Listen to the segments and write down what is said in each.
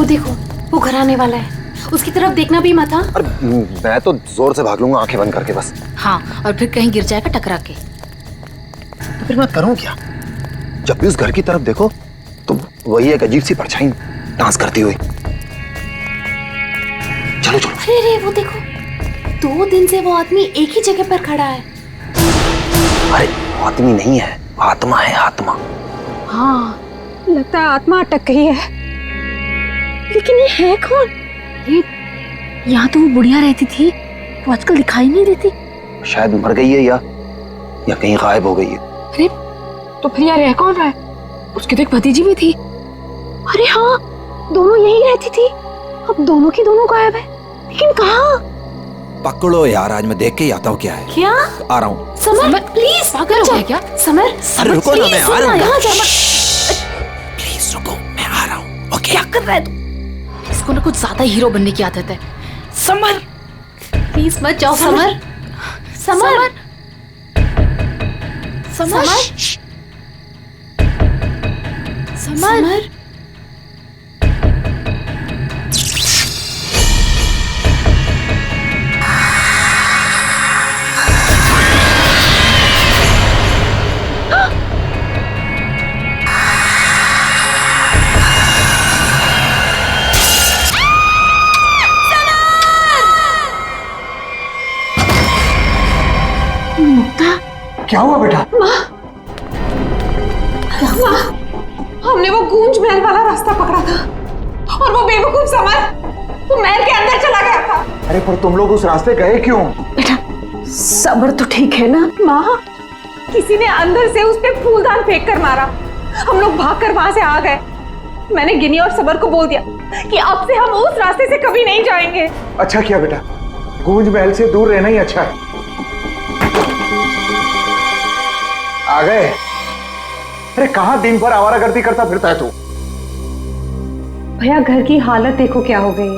देखो, वो घर आने वाला है। उसकी तरफ देखना भी मत। हाँ, मैं तो जोर से भाग लूंगा आंखें बंद करके बस। हाँ, और फिर कहीं गिर जाएगा टकरा के। तो फिर मैं करूं क्या? जब भी उस घर की तरफ देखो तो वही एक अजीब सी परछाई डांस करती हुई। चलो चलो। अरे वो देखो, 2 दिन से वो आदमी एक ही जगह पर खड़ा है। अरे आदमी नहीं है, आत्मा है, आत्मा। हाँ, लगता है आत्मा अटक गई है। लेकिन ये है कौन? ये यहाँ तो वो बुढ़िया रहती थी, वो आजकल दिखाई नहीं देती। शायद मर गई है या कहीं गायब हो गई है। अरे तो फिर यार, कौन रहा है? उसकी तो एक भतीजी भी थी। अरे हाँ, दोनों यही रहती थी। अब दोनों की दोनों गायब है, लेकिन कहाँ? पकड़ो यार, आज मैं देख के ही आता हूँ क्या है। क्या? आ रहा हूँ। समर प्लीज, पागल हो गया क्या? समर, अरे रुको ना, मैं आ रहा हूँ। यहाँ जा मत। प्लीज रुको, मैं आ रहा हूँ। ओके। क्या कर रहा है तू? इसको ना कुछ ज्यादा हीरो बनने की आदत है। समर प्लीज मत जाओ। Summer, summer, summer, summer. क्या हुआ बेटा? हमने वो गूंज महल वाला रास्ता पकड़ा था और वो बेवकूफ समर वो महल के अंदर चला गया था। अरे पर तुम लोग उस रास्ते गए क्यों? बेटा सबर तो ठीक है ना? माँ, किसी ने अंदर से उस पे फूलदान फेंक कर मारा। हम लोग भागकर वहां से आ गए। मैंने गिनी और सबर को बोल दिया कि अब से हम उस रास्ते से कभी नहीं जाएंगे। अच्छा किया बेटा, गूंज महल से दूर रहना ही अच्छा है। आ गए? अरे कहाँ दिन भर आवारागर्दी करता फिरता है तू? भैया घर की हालत देखो क्या हो गई है।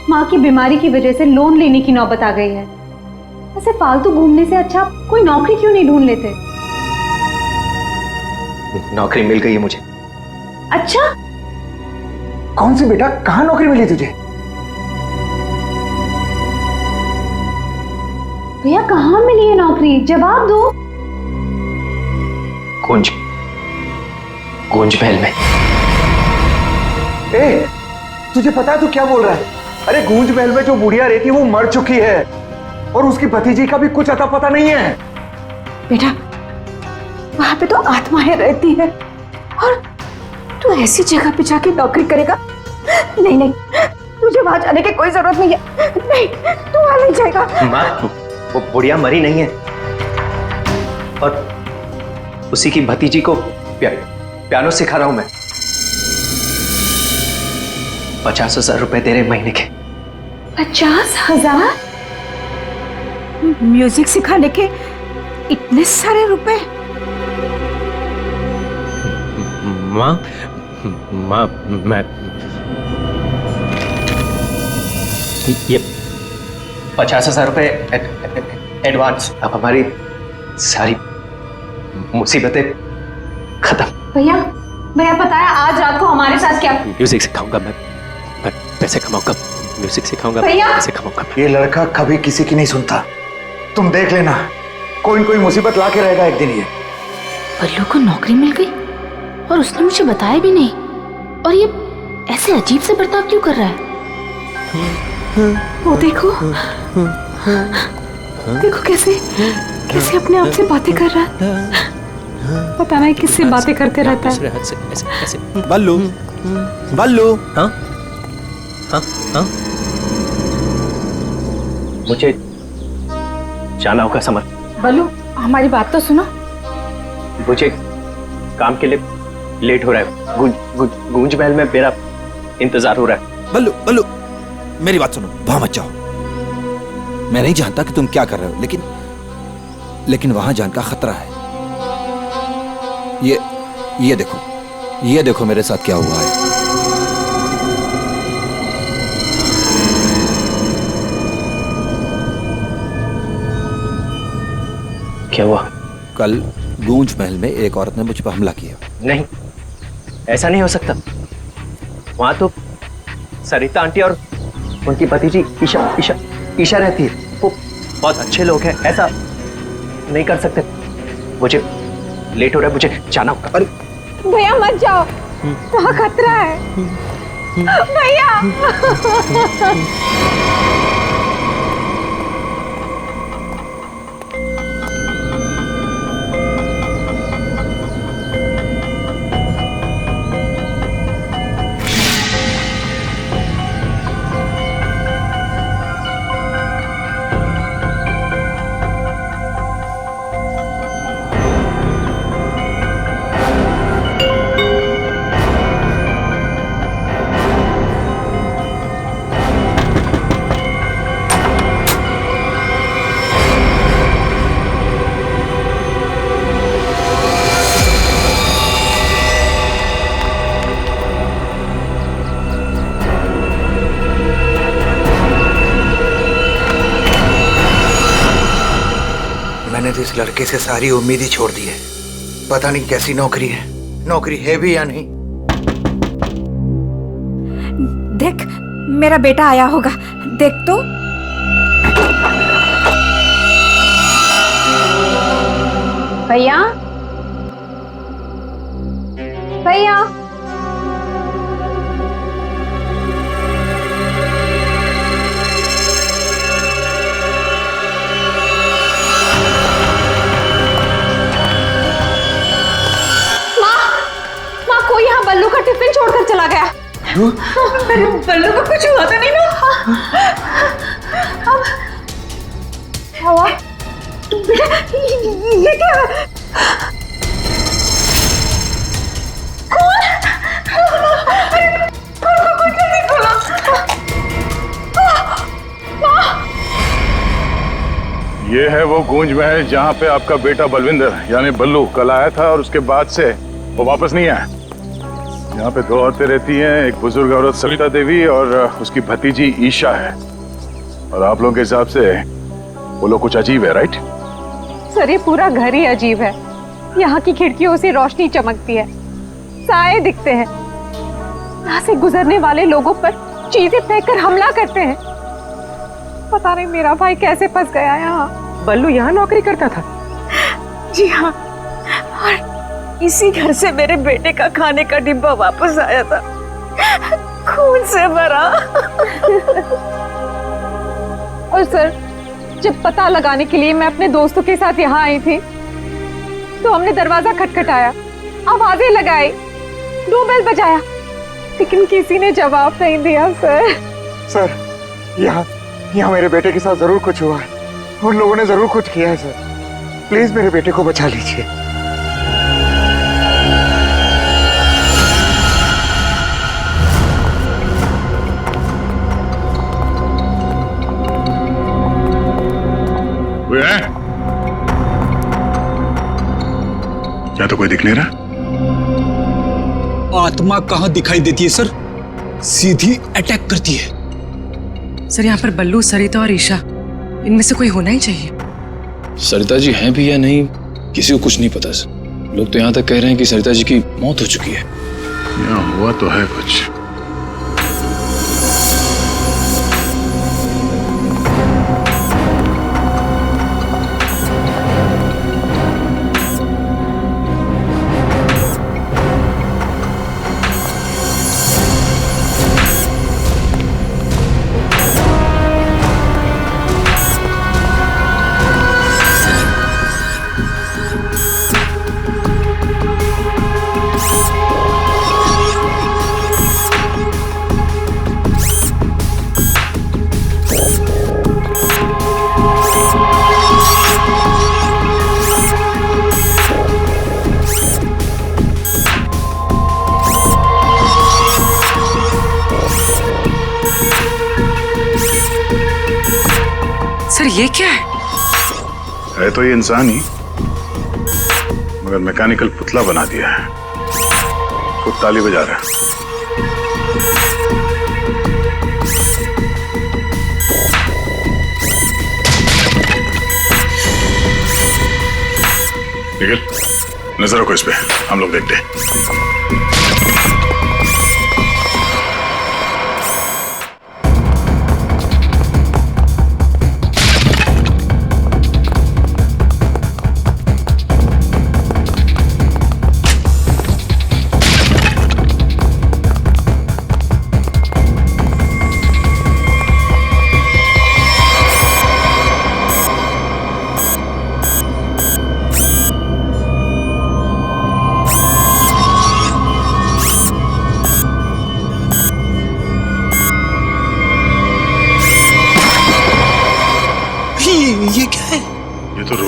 माँ की बीमारी की वजह से लोन लेने की नौबत आ गई है। ऐसे फालतू घूमने से अच्छा कोई नौकरी क्यों नहीं ढूंढ लेते? नौकरी मिल गई है मुझे। अच्छा? कौन सी बेटा, कहाँ नौकरी मिली तुझे? भैया कहाँ मिली है नौकरी? जवाब दो। गूंज महल में। ए, तुझे पता है तू क्या बोल रहा है? अरे गूंज महल में जो बुढ़िया रहती है वो मर चुकी है और उसकी भतीजी का भी कुछ अता पता नहीं है। बेटा वहां पे तो आत्माएं रहती है और तू ऐसी जगह पे जाके नौकरी करेगा? नहीं नहीं, तुझे वहां जाने की कोई जरूरत नहीं है। नहीं, तू वहां नहीं जाएगा। माँ, वो बुढ़िया मरी नहीं है और उसी की भतीजी को पियानो सिखा रहा हूं मैं। 50,000 रुपए दे रहे महीने के। 50,000? म्यूजिक सिखाने के इतने सारे रुपए? माँ, मैं ये 50,000 रुपए एडवांस। अब हमारी सारी मुसीबतें खत्म। भैया पता है आज रात को हमारे साथ क्या? म्यूजिक सिखाऊंगा मैं पैसे कमाऊंगा। म्यूजिक सिखाऊंगा, पैसे कमाऊंगा। ये लड़का कभी किसी की नहीं सुनता, तुम देख लेना, कोई न कोई मुसीबत ला के रहेगा एक दिन ये। बल्लू को नौकरी मिल गई और उसने मुझे बताया भी नहीं। और ये ऐसे अजीब से बर्ताव क्यों कर रहा है? वो देखो देखो कैसे अपने आप से बातें कर रहा है। पता नहीं किससे बातें करते रहता है। ऐसे। बल्लू, बल्लू। हाँ हाँ हाँ, मुझे जाना होगा समर। बल्लू हमारी बात तो सुनो। मुझे काम के लिए लेट हो रहा है। गूंज महल में मेरा इंतजार हो रहा है। बल्लू, बल्लू मेरी बात सुनो, वहां मत जाओ। मैं नहीं जानता कि तुम क्या कर रहे हो, लेकिन वहां जान का खतरा है। ये देखो मेरे साथ क्या हुआ है। क्या हुआ? कल गूंज महल में एक औरत ने मुझ पर हमला किया। नहीं, ऐसा नहीं हो सकता। वहां तो सरिता आंटी और उनकी भतीजी ईशा रहती है। वो बहुत अच्छे लोग हैं, ऐसा नहीं कर सकते। मुझे लेट हो रहा है, मुझे जाना होगा। अरे भैया मत जाओ, वहाँ खतरा है भैया। मैंने तो इस लड़के से सारी उम्मीद ही छोड़ दी है। पता नहीं कैसी नौकरी है भी या नहीं। देख, मेरा बेटा आया होगा, देख तो। भैया भैया कोई यहाँ बल्लू का टिफिन छोड़कर चला गया। मेरे बल्लू को कुछ हुआ तो नहीं ना? अब क्या हुआ? बेटा ये क्या है? कौन? अरे कौन जल्दी खोलो। ये है वो गूंज महल जहाँ पे आपका बेटा बलविंदर यानी बल्लू कल आया था और उसके बाद से वो वापस नहीं आया। यहाँ पे दो औरतें रहती हैं, एक बुजुर्ग औरत सरिता देवी और उसकी भतीजी ईशा है। और आप लोगों के हिसाब से वो लोग कुछ अजीब है, राइट? सर ये पूरा घर ही अजीब है। यहाँ की खिड़कियों से रोशनी चमकती है, साए दिखते हैं, यहाँ से गुजरने वाले लोगों पर चीजें फेंककर हमला करते हैं। पता नहीं मेरा भाई कैसे फंस गया यहाँ। बल्लू यहाँ नौकरी करता था? जी हाँ, और इसी घर से मेरे बेटे का खाने का डिब्बा वापस आया था, खून से भरा। और सर जब पता लगाने के लिए मैं अपने दोस्तों के साथ यहाँ आई थी तो हमने दरवाजा खटखटाया, आवाजें लगाई, डोरबेल बजाया, लेकिन किसी ने जवाब नहीं दिया। सर यहाँ मेरे बेटे के साथ जरूर कुछ हुआ है। उन लोगों ने जरूर कुछ किया है सर। प्लीज मेरे बेटे को बचा लीजिए। क्या तो कोई दिख नहीं रहा? आत्मा कहाँ दिखाई देती है सर, सीधी अटैक करती है। सर यहाँ पर बल्लू, सरिता और ईशा, इनमें से कोई होना ही चाहिए। सरिता जी हैं भी या नहीं किसी को कुछ नहीं पता सर। लोग तो यहाँ तक कह रहे हैं कि सरिता जी की मौत हो चुकी है। यहाँ हुआ तो है कुछ। सर ये क्या है तो ये इंसान ही, मगर मैकेनिकल पुतला बना दिया है। खुद ताली बजा रहा है। निखिल, नजर रखो इस पे, हम लोग देखते हैं।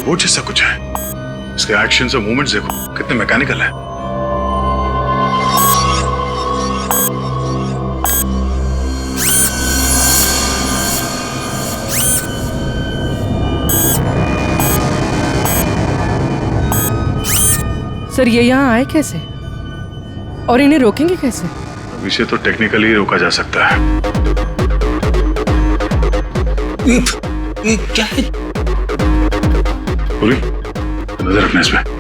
रोबोट जैसा कुछ है। इसके एक्शंस और मूवमेंट्स देखो कितने मैकेनिकल है। सर ये यहाँ आए कैसे और इन्हें रोकेंगे कैसे? अब इसे तो टेक्निकली रोका जा सकता है। ये क्या है? बोली नजर रखना इस पे।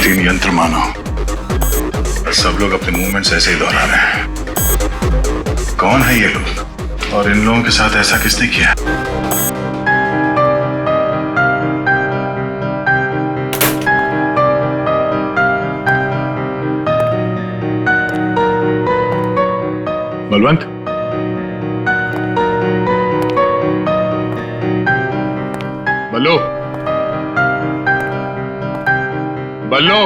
तीन यंत्र मानो, सब लोग अपने मूवमेंट्स ऐसे ही दोहरा रहे हैं। कौन है ये लोग और इन लोगों के साथ ऐसा किसने किया? बलवंत, बल्लू, बल्लू,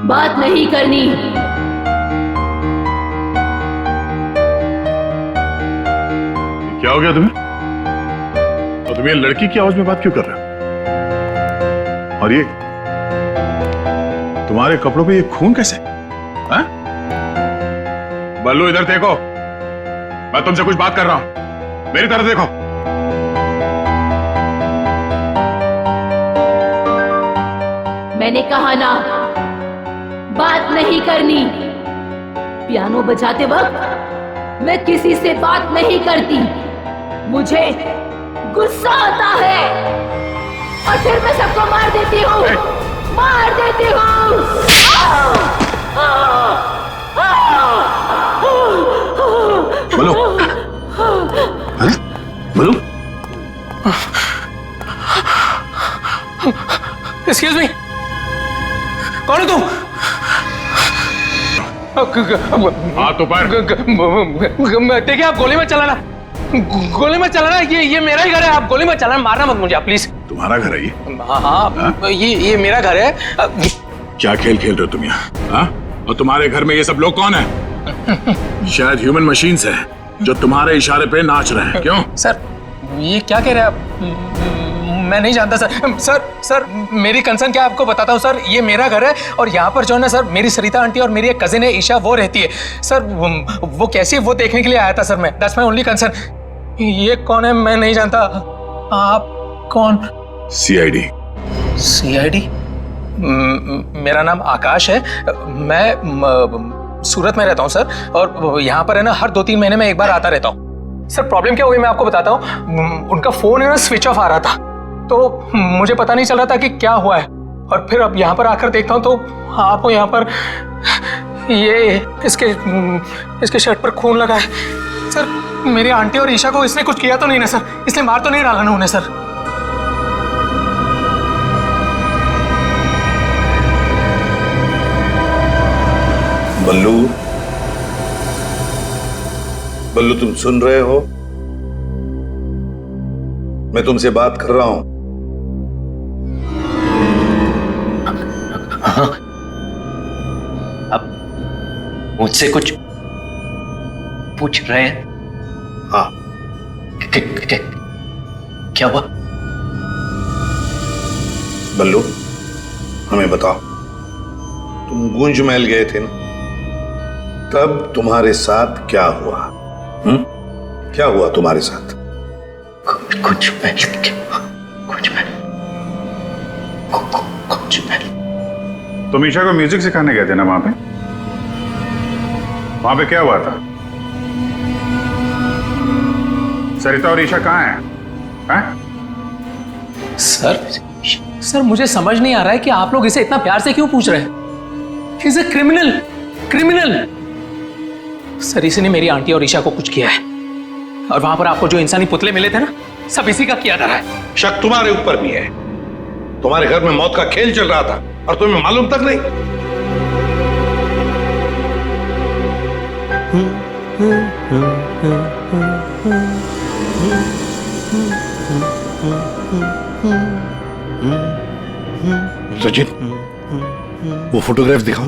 बात नहीं करनी। क्या हो गया तुम्हें? और तुम ये लड़की की आवाज में बात क्यों कर रहे हो? और ये तुम्हारे कपड़ों पे ये खून कैसे? हाँ? बल्लू इधर देखो, मैं तुमसे कुछ बात कर रहा हूं, मेरी तरफ देखो। मैंने कहा ना, बात नहीं करनी। पियानो बजाते वक्त मैं किसी से बात नहीं करती, मुझे गुस्सा आता है और फिर मैं सबको मार देती हूँ, मार देती हूँ। बोलो, बोलो। एक्सक्यूज मी, कौन हो तुम? हाथ ऊपर। देखिए आप गोली मत चलाना, गोली मत चलाना। ये मेरा ही घर है, आप गोली मत चलाना, मारना मत मुझे आप प्लीज। तुम्हारा घर है ये? हाँ, ये मेरा घर है। क्या खेल खेल रहे हो तुम यहाँ? हाँ? और तुम्हारे घर में ये सब लोग कौन है? शायद ह्यूमन मशीन्स है जो तुम्हारे इशारे पे नाच रहे हैं। क्यों? सर ये क्या कह रहे हैं आप? मैं नहीं जानता सर मेरी कंसर्न क्या आपको बताता हूँ सर। ये मेरा घर है और यहाँ पर जो है ना सर, मेरी सरिता आंटी और मेरी एक कजिन है ईशा, वो रहती है सर। वो कैसी है वो देखने के लिए आया था सर मैं। That's my only concern. ये कौन है मैं नहीं जानता। आप कौन? सीआईडी। सीआईडी? मेरा नाम आकाश है, मैं सूरत में रहता हूँ सर, और यहाँ पर है ना हर 2-3 महीने में एक बार आता रहता हूँ। सर प्रॉब्लम क्या हुई मैं आपको बताता हूँ। उनका फोन है ना स्विच ऑफ आ रहा था, तो मुझे पता नहीं चल रहा था कि क्या हुआ है, और फिर अब यहाँ पर आकर देखता हूँ तो आपको यहाँ पर ये इसके शर्ट पर खून लगा है। सर मेरी आंटी और ईशा को इसने कुछ किया तो नहीं ना सर? इसने मार तो नहीं डाला ना उन्हें सर? बल्लू, बल्लू तुम सुन रहे हो? मैं तुमसे बात कर रहा हूं। हाँ, अब मुझसे कुछ पूछ रहे हैं? हाँ। क्या हुआ? बल्लू हमें बताओ, तुम गूंज महल गए थे ना, तब तुम्हारे साथ क्या हुआ? क्या हुआ तुम्हारे साथ? कुछ महल। तुम ईशा को म्यूजिक सिखाने गए थे ना वहां पे क्या हुआ था? सरिता और ईशा कहाँ हैं? सर सर मुझे समझ नहीं आ रहा है कि आप लोग इसे इतना प्यार से क्यों पूछ रहे हैं। He's a criminal, criminal। Sir इसी ने मेरी आंटी और ईशा को कुछ किया है, और वहां पर आपको जो इंसानी पुतले मिले थे ना, सब इसी का किया जा रहा है। शक तुम्हारे ऊपर भी है। तुम्हारे घर में मौत का खेल चल रहा था और तुम्हें मालूम तक नहीं। सचिन, वो फोटोग्राफ दिखाओ।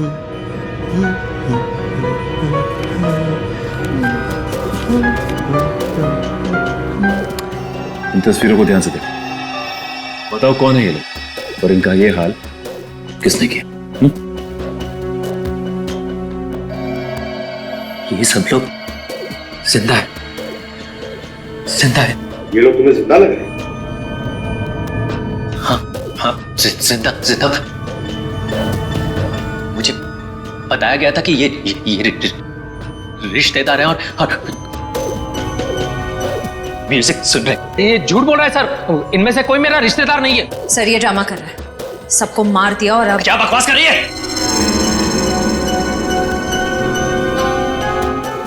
इन तस्वीरों को ध्यान से देखो, बताओ कौन है ये लोग और इनका ये हाल किसने किया? ये सब लोग जिंदा है, जिंदा है। ये लोग तुम्हें जिंदा लग रहे हैं? हाँ हाँ, जिंदा जिंदा। मुझे बताया गया था कि ये रिश्तेदार हैं और म्यूजिक सुन रहे। ये झूठ बोल रहा है सर, इनमें से कोई मेरा रिश्तेदार नहीं है। सर ये ड्रामा कर रहा है, सबको मार दिया और अब क्या बकवास कर रही है?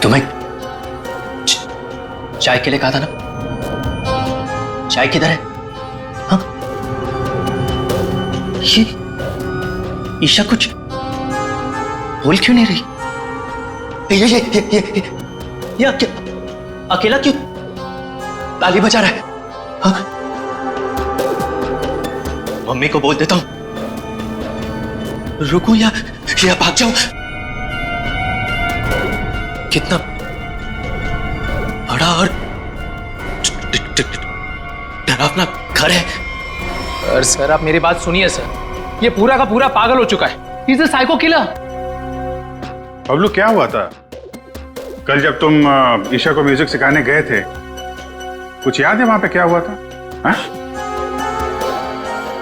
तुम्हें चाय के लिए कहा था ना, चाय किधर है? हाँ? ये ईशा कुछ बोल क्यों नहीं रही? ये अकेला क्यों ताली बजा रहा है? हाँ? मम्मी को बोल देता हूं, रुकूं या भाग जाऊं? कितना बड़ा और डरावना घर है। सर आप मेरी बात सुनिए सर, ये पूरा का पूरा पागल हो चुका है। He's a psycho killer। Bablu क्या हुआ था कल जब तुम ईशा को म्यूजिक सिखाने गए थे? कुछ याद है वहां पे क्या हुआ था? हा?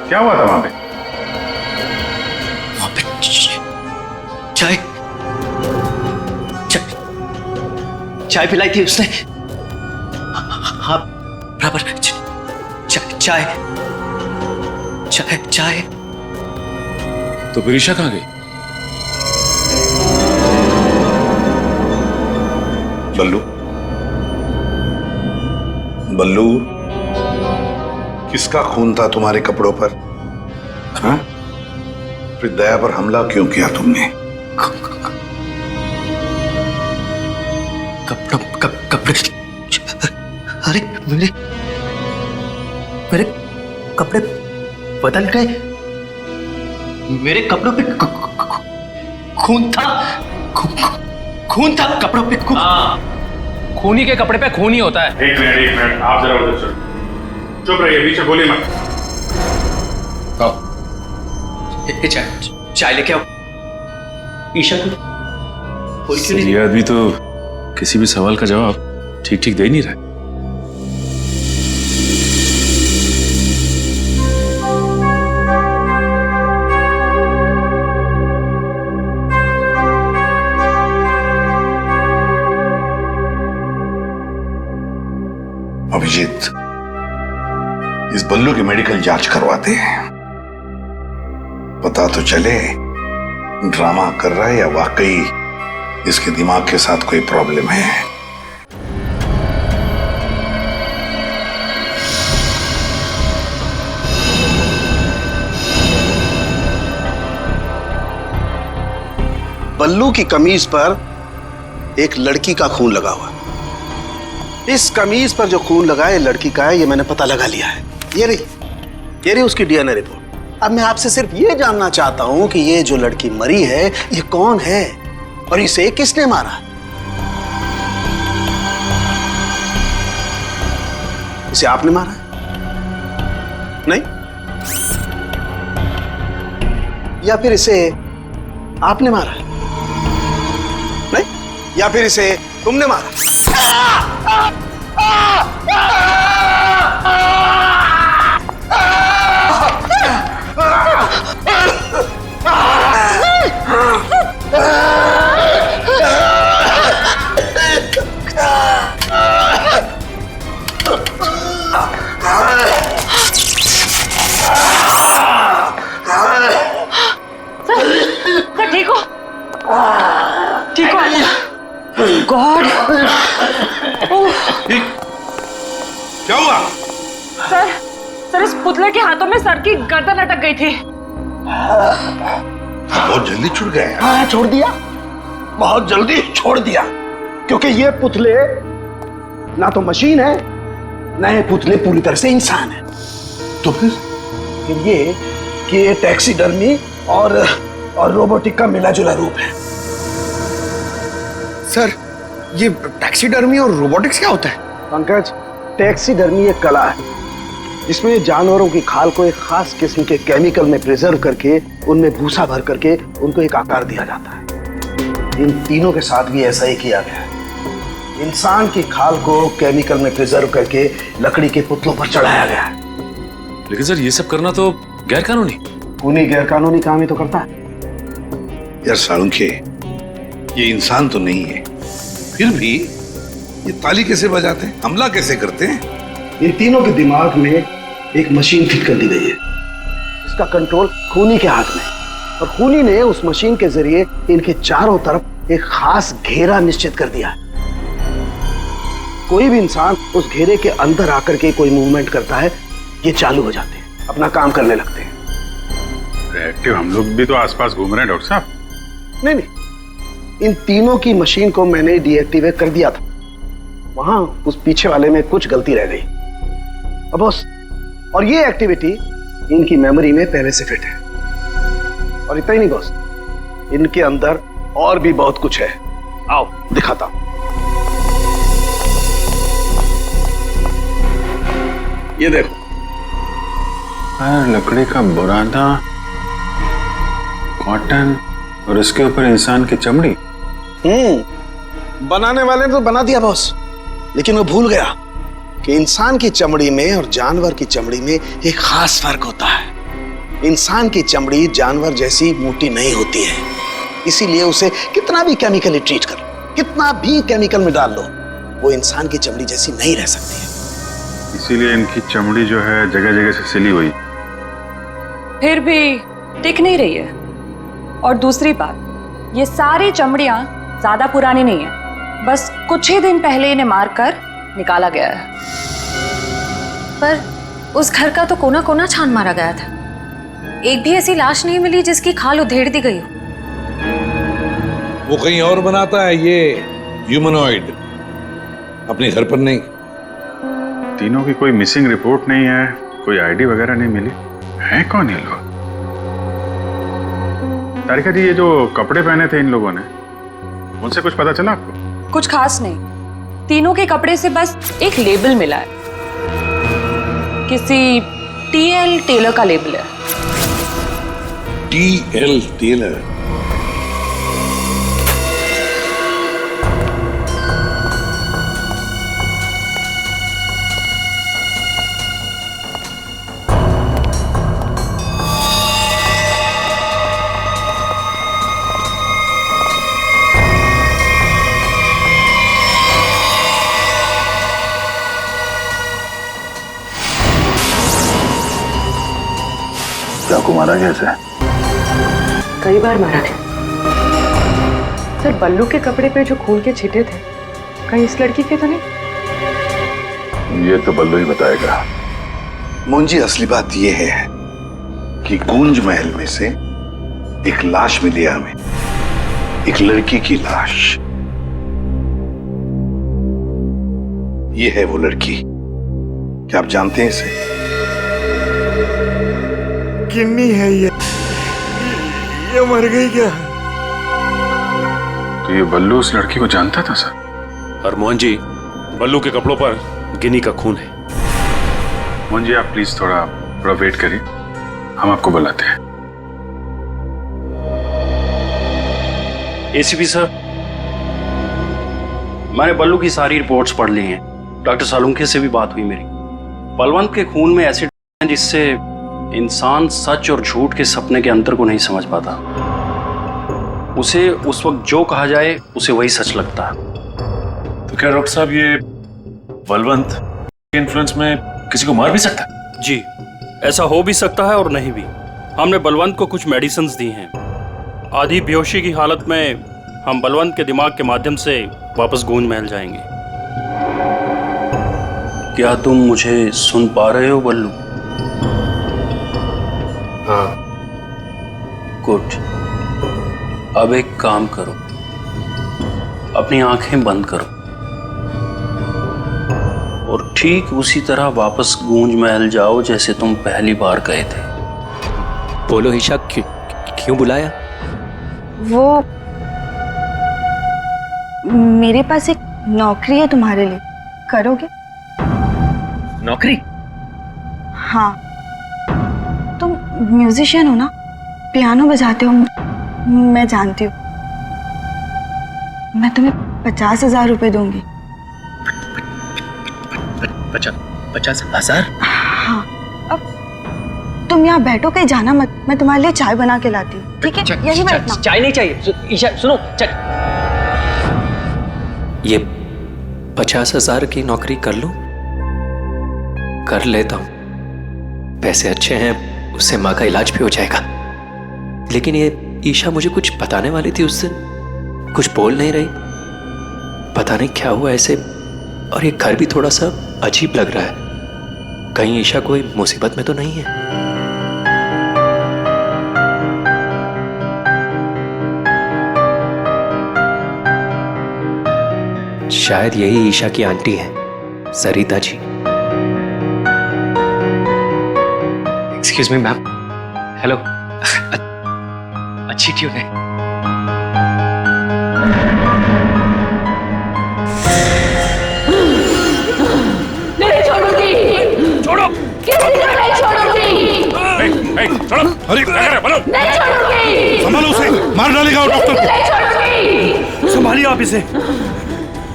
क्या हुआ था वहां पे? चाय चाय पिलाई थी उसने। हाँ बराबर। चाय चाय चाय। तो फिर ईशा कहाँ गई? बल्लू, बल्लू, किसका खून था तुम्हारे कपड़ों पर? हाँ? फिर दया पर हमला क्यों किया तुमने? कपड़े, अरे मेरे कपड़े बदल गए। मेरे कपड़ों पे खून था, खून था कपड़ों पे। हाँ, खूनी के कपड़े पे खून ही होता है। एक मिनट, आप जरा उधर चलो। चुप रहिए, बीच में बोलिए मत। चाय लेके आओ। ईशा को ये आदमी तो किसी भी सवाल का जवाब ठीक ठीक दे नहीं रहा। अभिजीत, इस बल्लू की मेडिकल जांच करवाते हैं, पता तो चले ड्रामा कर रहा है या वाकई इसके दिमाग के साथ कोई प्रॉब्लम है। बल्लू की कमीज पर एक लड़की का खून लगा हुआ है। इस कमीज पर जो खून लगा है लड़की का है, ये मैंने पता लगा लिया है। ये रही उसकी डीएनए रिपोर्ट। अब मैं आपसे सिर्फ ये जानना चाहता हूं कि ये जो लड़की मरी है ये कौन है और इसे किसने मारा? इसे आपने मारा है? नहीं? या फिर इसे आपने मारा है? नहीं? या फिर इसे तुमने मारा? गॉड। क्या हुआ? सर इस पुतले के हाथों में सर की गर्दन अटक गई थी। बहुत जल्दी छूट गए। हाँ, छोड़ दिया, बहुत जल्दी छोड़ दिया, क्योंकि ये पुतले ना तो मशीन है, ना ये पुतले पूरी तरह से इंसान है। तो फिर ये कि ये टैक्सीडर्मी और रोबोटिक का मिला जुला रूप है। सर, ये टैक्सीडर्मी और रोबोटिक्स क्या होता है? पंकज, टैक्सीडर्मी एक कला है जिसमें जानवरों की खाल को एक खास किस्म के केमिकल में प्रिजर्व करके उनमें भूसा भर करके उनको एक आकार दिया जाता है। इन तीनों के साथ भी ऐसा ही किया गया है। इंसान की खाल को केमिकल में प्रिजर्व करके लकड़ी के पुतलों पर चढ़ाया गया है। लेकिन सर, ये सब करना तो गैर कानूनी। उन्हीं गैर कानूनी काम ही तो करता है। यार सालुंखे, ये इंसान तो नहीं है, फिर भी ये ताली कैसे बजाते हैं, हमला कैसे करते हैं? इन तीनों के दिमाग में एक मशीन फिट कर दी गई है। इसका कंट्रोल खूनी के हाथ में है और खूनी ने उस मशीन के जरिए इनके चारों तरफ एक खास घेरा निश्चित कर दिया है। कोई भी इंसान उस घेरे के अंदर आकर के कोई मूवमेंट करता है, ये चालू हो जाते हैं, अपना काम करने लगते हैं। एक्टिव हम लोग भी तो आसपास घूम रहे हैं डॉक्टर साहब। नहीं, इन तीनों की मशीन को मैंने डीएक्टिवेट कर दिया था। वहां उस पीछे वाले में कुछ गलती रह गई। अब बॉस, और ये एक्टिविटी इनकी मेमोरी में पहले से फिट है। और इतना ही नहीं बॉस, इनके अंदर और भी बहुत कुछ है। आओ दिखाता हूं। ये देखो, लकड़ी का बुरादा, कॉटन और उसके ऊपर इंसान की चमड़ी। बनाने वाले ने तो बना दिया बॉस, लेकिन वो भूल गया कि इंसान की चमड़ी में और जानवर की चमड़ी में एक खास फर्क होता है। इंसान की चमड़ी जानवर जैसी मोटी नहीं होती है, इसीलिए उसे कितना भी केमिकली ट्रीट कर लो, कितना भी केमिकल में डाल लो, वो इंसान की चमड़ी जैसी नहीं रह सकती है। इसीलिए इनकी चमड़ी जो है जगह जगह से सिली हुई। फिर भी टिक नहीं रही है। और दूसरी बात, ये सारी चमड़ियां ज्यादा पुरानी नहीं है, बस कुछ ही दिन पहले इन्हें मारकर निकाला गया है। पर उस घर का तो कोना कोना छान मारा गया था, एक भी ऐसी लाश नहीं मिली जिसकी खाल उधेड़ दी गई हो। वो कहीं और बनाता है ये ह्यूमनॉइड, अपने घर पर नहीं। तीनों की कोई मिसिंग रिपोर्ट नहीं है, कोई आईडी वगैरह नहीं मिली। है कौन ये लोग? तारिका जी, ये जो कपड़े पहने थे इन लोगों ने, उनसे कुछ पता चला आपको? कुछ खास नहीं, तीनों के कपड़े से बस एक लेबल मिला है, किसी टीएल टेलर का लेबल है। TL tailor? चाकू मारा कैसे? कई बार मारा था सर। बल्लू के कपड़े पे जो खून के छींटे थे, कहीं इस लड़की के तो नहीं? ये तो बल्लू ही बताएगा। मुंजी, असली बात ये है कि गूंज महल में से एक लाश मिली हमें, एक लड़की की लाश। ये है वो लड़की। क्या आप जानते हैं इसे? किन्नी है ये मर गई क्या? तो ये बल्लू उस लड़की को जानता था सर? और मोहन जी, बल्लू के कपड़ों पर गिनी का खून है। मोहन जी, आप प्लीज थोड़ा वेट करिए, हम आपको बुलाते हैं। एसीपी सर, मैंने बल्लू की सारी रिपोर्ट्स पढ़ ली हैं। डॉक्टर सालुंखे से भी बात हुई मेरी। बलवंत के खून में एसिड है जिससे इंसान सच और झूठ के सपने के अंतर को नहीं समझ पाता। उसे उस वक्त जो कहा जाए उसे वही सच लगता है। तो क्या डॉक्टर साहब, ये बलवंत के इन्फ्लुएंस में किसी को मार भी सकता है? जी, ऐसा हो भी सकता है और नहीं भी। हमने बलवंत को कुछ मेडिसिन्स दी हैं। आधी बेहोशी की हालत में हम बलवंत के दिमाग के माध्यम से वापस गूंज महल जाएंगे। क्या तुम मुझे सुन पा रहे हो बल्लू? हाँ। गुड। अब एक काम करो, अपनी आंखें बंद करो और ठीक उसी तरह वापस गूंज महल जाओ जैसे तुम पहली बार गए थे। बोलो ईशा, क्यों बुलाया? वो मेरे पास एक नौकरी है तुम्हारे लिए, करोगे? नौकरी? हाँ, तुम म्यूजिशियन हो ना, पियानो बजाते हो, मैं जानती हूँ। मैं तुम्हें 50,000 रुपए दूंगी। 50,000? हाँ, अब तुम यहाँ बैठो, कहीं जाना मत, मैं तुम्हारे लिए चाय बना के लाती हूँ, ठीक है? यही बैठना। चाय नहीं चाहिए ईशा, सुनो। ये 50,000 की नौकरी कर लूं? कर लेता हूं, पैसे अच्छे हैं, उससे माँ का इलाज भी हो जाएगा। लेकिन ये ईशा मुझे कुछ बताने वाली थी उस दिन, कुछ बोल नहीं रही, पता नहीं क्या हुआ ऐसे। और ये घर भी थोड़ा सा अजीब लग रहा है, कहीं ईशा कोई मुसीबत में तो नहीं है? शायद यही ईशा की आंटी है, Sarita ji. Excuse me ma'am. Hello. अच्छी ट्यून है। नहीं छोड़ूंगी। छोड़ो। किसी को नहीं छोड़ूंगी। छोड़ो। अरे क्या कर रहे हो? बोलो। नहीं छोड़ूंगी। संभालो उसे, मार डालेगा वो डॉक्टर को। नहीं छोड़ूंगी। संभालिए आप इसे।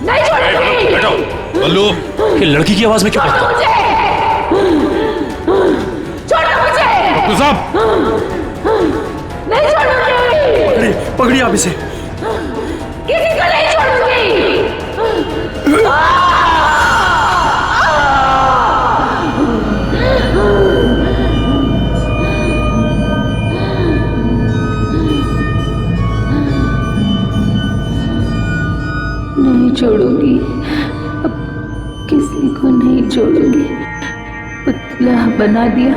नहीं छोड़ूंगी। बैठो। बल्लू, ये लड़की की आवाज में क्यों छोड़ो मुझे। छोड़ो मुझे। डॉक्टर साहब। नहीं छोड़ूंगी। पकड़िए आप इसे। किसी को नहीं छोड़ूंगी। नहीं छोड़ूंगी, अब किसी को नहीं छोड़ूंगी। पुतला बना दिया,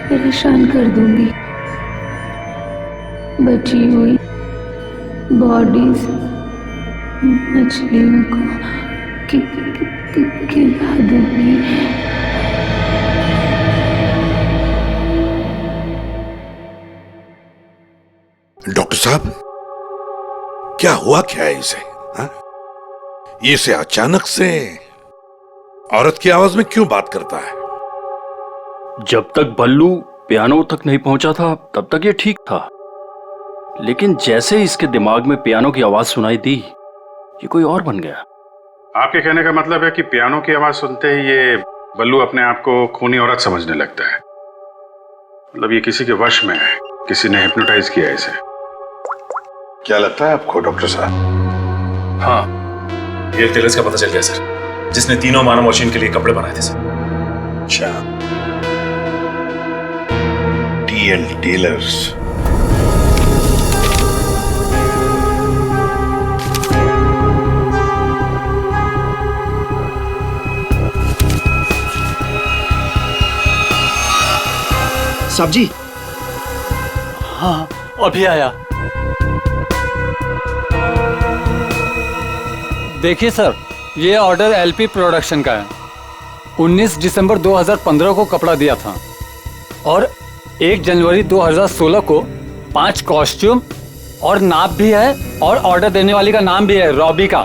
परेशान कर दूंगी। बची हुई बॉडीज मछलियों को खिला दूंगी। डॉक्टर साहब, क्या हुआ क्या है इसे? हाँ? ये से अचानक से औरत की आवाज में क्यों बात करता है? जब तक बल्लू पियानो तक नहीं पहुंचा था तब तक ये ठीक था, लेकिन जैसे ही इसके दिमाग में पियानो की आवाज सुनाई दी, ये कोई और बन गया। आपके कहने का मतलब है कि पियानो की आवाज सुनते ही ये बल्लू अपने आप को खूनी औरत समझने लगता है। मतलब ये किसी के वश में है, किसी ने हिप्नोटाइज किया है इसे। क्या लगता है आपको डॉक्टर साहब? हाँ, ये टेलर्स का पता चल गया सर, जिसने तीनों मानव मशीन के लिए कपड़े बनाए थे सर। अच्छा, टीएल टेलर्स। सब्जी? हाँ, अभी आया। देखिए सर, ये ऑर्डर एलपी प्रोडक्शन का है। 19 दिसंबर 2015 को कपड़ा दिया था और 1 जनवरी 2016 को 5 कॉस्ट्यूम और नाप भी है, और ऑर्डर देने वाली का नाम भी है, रॉबी का,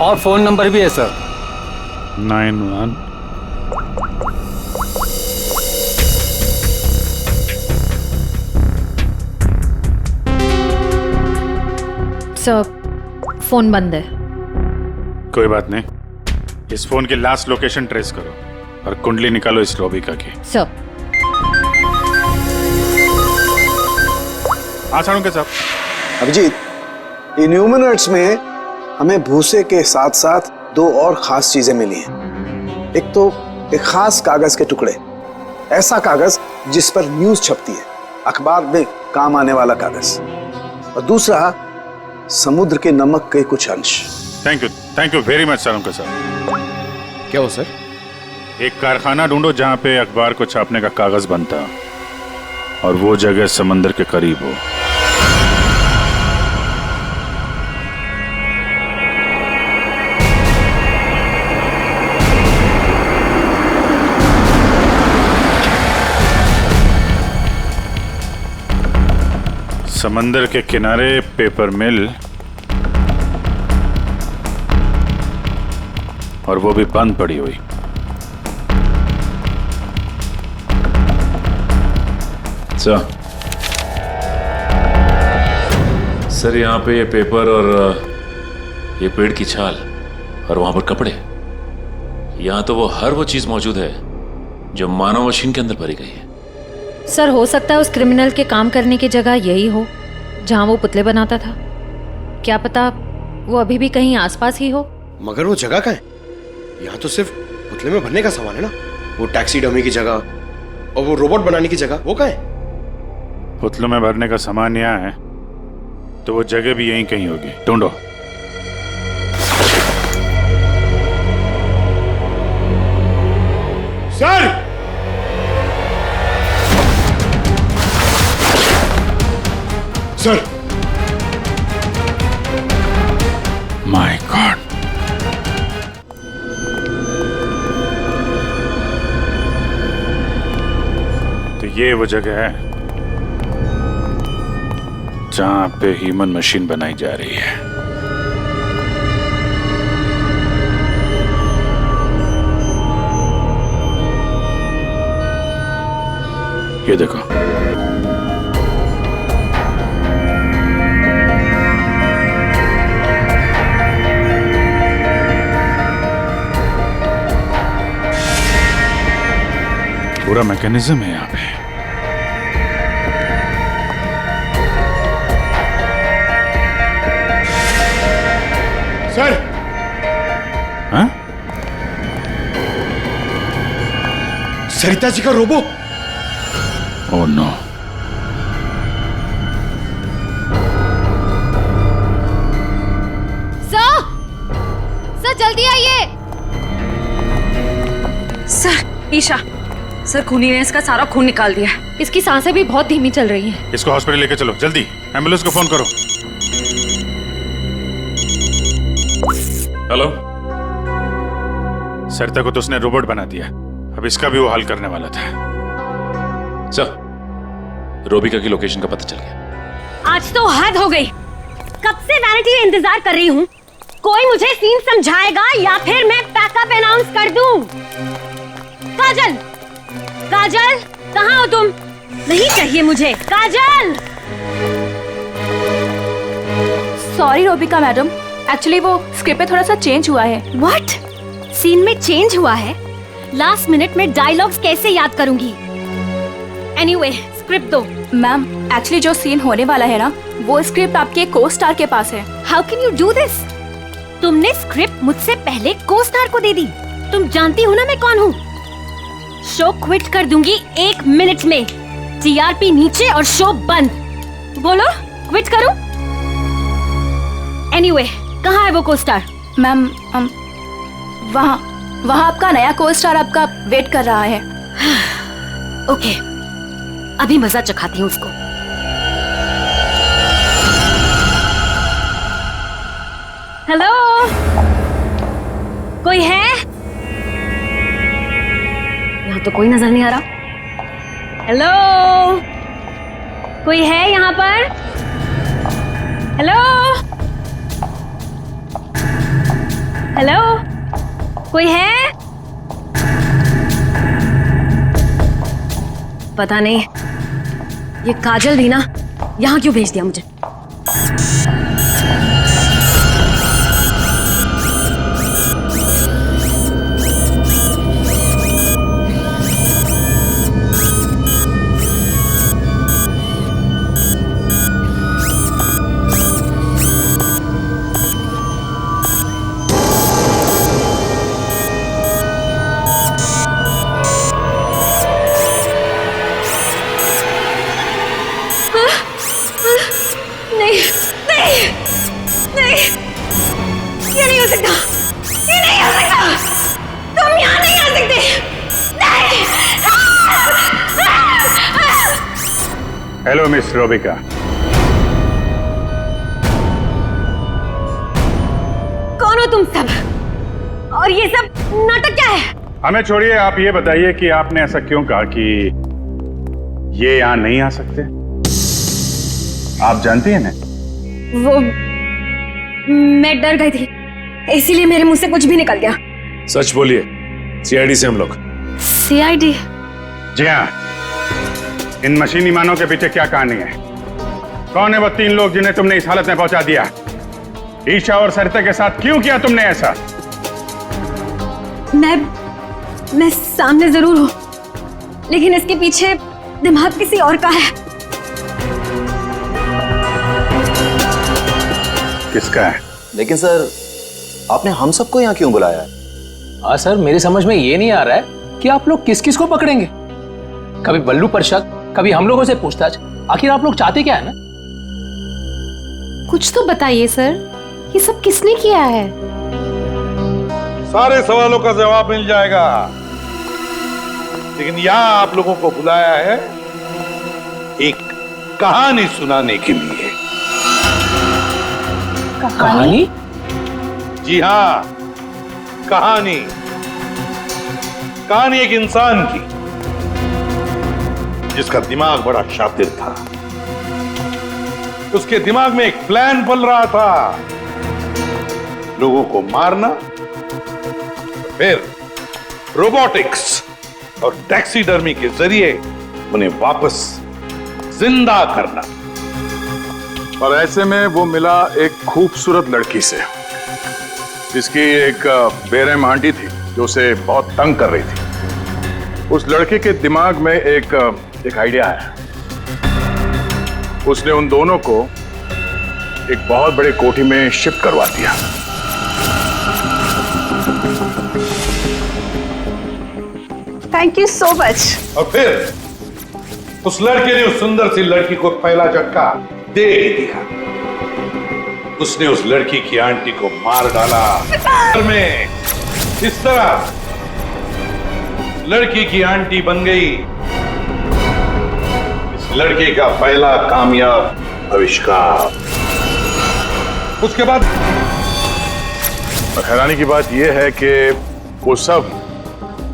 और फोन नंबर भी है सर। 91 सर, फोन बंद है। कोई बात नहीं, इस फोन की लास्ट लोकेशन ट्रेस करो और कुंडली निकालो इस रॉबिका की। सर। हाँ साळुंखे साहब। अभिजीत, इन ह्यूमनॉइड्स में हमें भूसे के साथ साथ 2 और खास चीजें मिली हैं। एक तो एक खास कागज के टुकड़े, ऐसा कागज जिस पर न्यूज छपती है, अखबार में काम आने वाला कागज, और दूसरा समुद्र के नमक के कुछ अंश। थैंक यू वेरी मच सलोंके सर। क्या हो सर? एक कारखाना ढूंढो जहां पे अखबार को छापने का कागज बनता और वो जगह समंदर के करीब हो। समंदर के किनारे पेपर मिल, और वो भी बंद पड़ी हुई। सर यहाँ पे ये पेपर और ये पेड़ की छाल और वहां पर कपड़े, यहाँ तो वो हर वो चीज मौजूद है जो मानव मशीन के अंदर भरी गई है। सर हो सकता है उस क्रिमिनल के काम करने की जगह यही हो जहां वो पुतले बनाता था। क्या पता वो अभी भी कहीं आसपास ही हो। मगर वो जगह कहाँ है? यहाँ तो सिर्फ पुतले में भरने का सामान है ना। वो टैक्सी डमी की जगह और वो रोबोट बनाने की जगह, वो कहाँ है? पुतलों में भरने का सामान यहाँ है तो वो जगह भी यहीं कहीं होगी। ढूंढो। सर! सर! माय गॉड, तो ये वो जगह है जहां पे ह्यूमन मशीन बनाई जा रही है। ये देखो, पूरा मैकेनिज्म है यहाँ पे। सर! हाँ? सरिता जी का रोबो। Oh no. सर जल्दी आइए। सर, ईशा, सर खूनी ने इसका सारा खून निकाल दिया। इसकी सांसें भी बहुत धीमी चल रही हैं। इसको हॉस्पिटल लेके चलो जल्दी। एम्बुलेंस को फोन करो। हेलो। सरिता को तो उसने रोबोट बना दिया, अब इसका भी वो हल करने वाला था। सर, रोबिका की लोकेशन का पता चल गया। आज तो हद हो गई। कब से वैनिटी का इंतजार कर रही हूँ। कोई मुझे सीन समझाएगा या फिर मैं पैकअप अनाउंस कर दूं। काजल, काजल, कहाँ हो तुम? नहीं चाहिए मुझे। काजल! सॉरी रोबिका मैडम, एक्चुअली वो स्क्रिप्ट में थोड़ा सा चेंज हुआ है। व्हाट? सीन में चेंज हुआ है? लास्ट मिनट में डायलॉग्स कैसे याद करूंगी? एनीवे, स्क्रिप्ट दो। मैम, एक्चुअली जो सीन होने वाला है ना, वो स्क्रिप्ट आपके को स्टार के पास है। How can you do this? तुमने स्क्रिप्ट मुझसे पहले को स्टार को दे दी। तुम जानती हो ना मैं कौन हूँ। शो क्विट कर दूंगी 1 मिनट में। टीआरपी नीचे और शो बंद। बोलो, क्विट करूं? एनीवे, कहाँ है वो को स्टार? मैम, वहाँ आपका नया को स्टार आपका वेट कर रहा है। ओके, अभी मजा चखाती हूँ उसको। हेलो, कोई है? यहाँ तो कोई नजर नहीं आ रहा। हेलो, कोई है यहाँ पर? हेलो, हेलो, कोई है? पता नहीं ये काजल भी ना यहाँ क्यों भेज दिया मुझे। नहीं, हेलो मिस रोबिका। कौन हो तुम सब? और ये सब नाटक क्या है? हमें छोड़िए, आप ये बताइए कि आपने ऐसा क्यों कहा कि ये यहाँ नहीं आ सकते? आप जानती हैं ना? वो मैं डर गई थी, इसीलिए मेरे मुंह से कुछ भी निकल गया। सच बोलिए, सीआईडी से हम लोग। सीआईडी? जी हाँ। इन मशीनी मानव के पीछे क्या कहानी है? कौन है वो 3 लोग जिन्हें तुमने इस हालत में पहुंचा दिया? ईशा और सरिता के साथ क्यों किया तुमने ऐसा? मैं सामने जरूर हूं, लेकिन इसके पीछे दिमाग किसी और का है। किसका है? लेकिन सर, आपने हम सबको यहाँ क्यों बुलाया है? हाँ सर, मेरी समझ में ये नहीं आ रहा है कि आप लोग किस किस को पकड़ेंगे। कभी बल्लू पर शक, कभी हम लोगों से पूछताछ। आखिर आप लोग चाहते क्या है ना? कुछ तो बताइए सर, ये सब किसने किया है? सारे सवालों का जवाब मिल जाएगा, लेकिन यहां आप लोगों को बुलाया है एक कहानी सुनाने के लिए। कहानी? जी हाँ, कहानी। कहानी एक इंसान की जिसका दिमाग बड़ा शातिर था। उसके दिमाग में एक प्लान पल रहा था, लोगों को मारना, फिर रोबोटिक्स और टैक्सीडर्मी के जरिए उन्हें वापस जिंदा करना। और ऐसे में वो मिला एक खूबसूरत लड़की से, जिसकी एक बेरहम आंटी थी जो उसे बहुत तंग कर रही थी। उस लड़के के दिमाग में एक आइडिया आया। उसने उन दोनों को एक बहुत बड़े कोठी में शिफ्ट करवा दिया। Thank you so much. और फिर उस लड़के ने उस सुंदर सी लड़की को पहला झटका दे दिया। उसने उस लड़की की आंटी को मार डाला। घर में इस तरह लड़की की आंटी बन गई इस लड़के का पहला कामयाब आविष्कार। उसके बाद हैरानी की बात यह है कि वो सब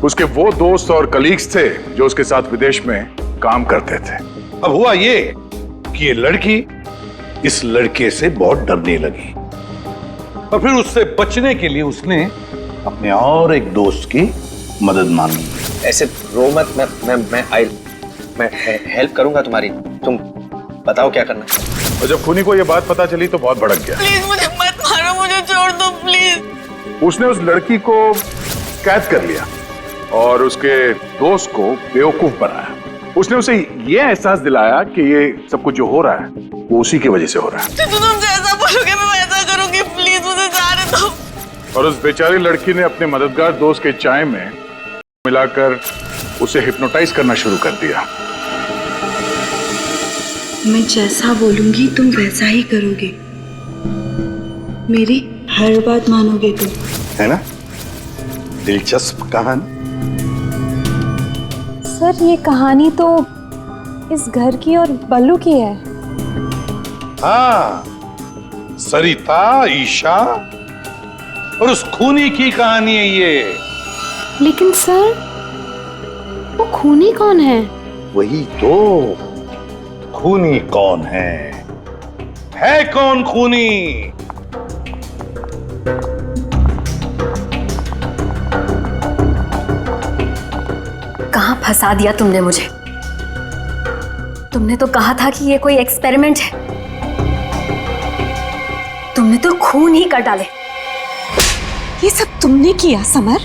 उसके वो दोस्त और कलीग्स थे जो उसके साथ विदेश में काम करते थे। अब हुआ ये कि ये लड़की इस लड़के से बहुत डरने लगी और फिर उससे बचने के लिए उसने अपने और एक दोस्त की मदद मांगी। ऐसे रो मत, मैं हेल्प करूंगा तुम्हारी। तुम बताओ क्या करना है। और जब खूनी को ये बात पता चली तो बहुत भड़क गया। प्लीज मुझे मत मारो, मुझे छोड़ दो प्लीज। उसने उस लड़की को कैद कर लिया और उसके दोस्त को बेवकूफ बनाया। उसने उसे ये एहसास दिलाया कि ये सब कुछ जो हो रहा है वो उसी की वजह से हो रहा है। तो तुम जैसा बोलोगे मैं वैसा करूंगी, प्लीज मुझे जाने दो। और उस बेचारी लड़की ने अपने मददगार दोस्त के चाय में मिलाकर उसे हिप्नोटाइज करना शुरू कर दिया। मैं जैसा बोलूंगी तुम वैसा ही करोगे, मेरी हर बात मानोगे तुम, है ना? दिलचस्प कहानी। सर ये कहानी तो इस घर की और बल्लू की है। हाँ, सरिता, ईशा और उस खूनी की कहानी है ये। लेकिन सर, वो खूनी कौन है? वही तो, खूनी कौन है कौन खूनी? कहां फंसा दिया तुमने मुझे? तुमने तो कहा था कि ये कोई एक्सपेरिमेंट है, तुमने तो खून ही कर डाले। ये सब तुमने किया समर?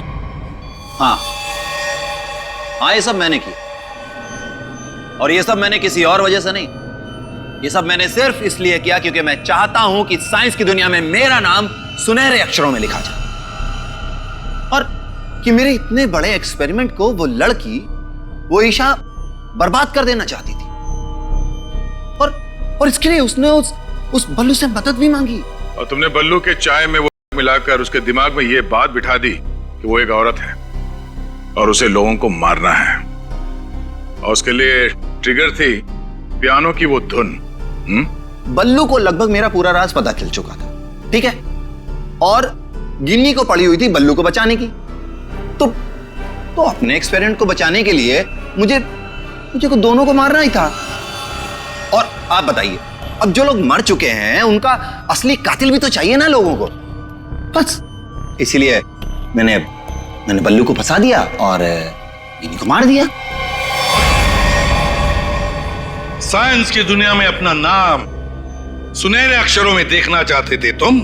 हाँ, ये सब मैंने किया। और ये सब मैंने किसी और वजह से नहीं, ये सब मैंने सिर्फ इसलिए किया क्योंकि मैं चाहता हूं कि साइंस की दुनिया में मेरा नाम सुनहरे अक्षरों में लिखा जाए और कि मेरे इतने बड़े एक्सपेरिमेंट को वो लड़की, वो ईशा बर्बाद कर देना चाहती थी। और इसके लिए उसने उस बल्लू से मदद भी मांगी। और तुमने बल्लू के चाय में वो मिलाकर उसके दिमाग में ये बात बिठा दी कि वो एक औरत है और उसे लोगों को मारना है। और उसके लिए ट्रिगर थी पियानो की वो धुन। बल्लू को लगभग मेरा पूरा राज पता चल चुका था, ठीक है, और गिन्नी को पड़ी हुई थी बल्लू को बचाने की। तो अपने एक्सपेरिमेंट को बचाने के लिए मुझे को दोनों को मारना ही था। और आप बताइए, अब जो लोग मर चुके हैं उनका असली कातिल भी तो चाहिए ना लोगों को। बस इसीलिए मैंने बल्लू को फंसा दिया और गिन्नी को मार दिया। साइंस की दुनिया में अपना नाम सुनहरे अक्षरों में देखना चाहते थे तुम।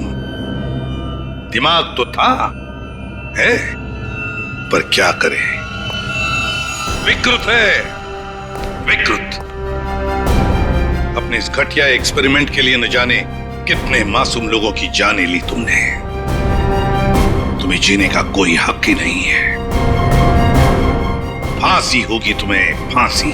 दिमाग तो था, है, पर क्या करें, विकृत है, विकृत। अपने इस घटिया एक्सपेरिमेंट के लिए न जाने कितने मासूम लोगों की जानें ली तुमने। तुम्हें जीने का कोई हक ही नहीं है। फांसी होगी तुम्हें, फांसी।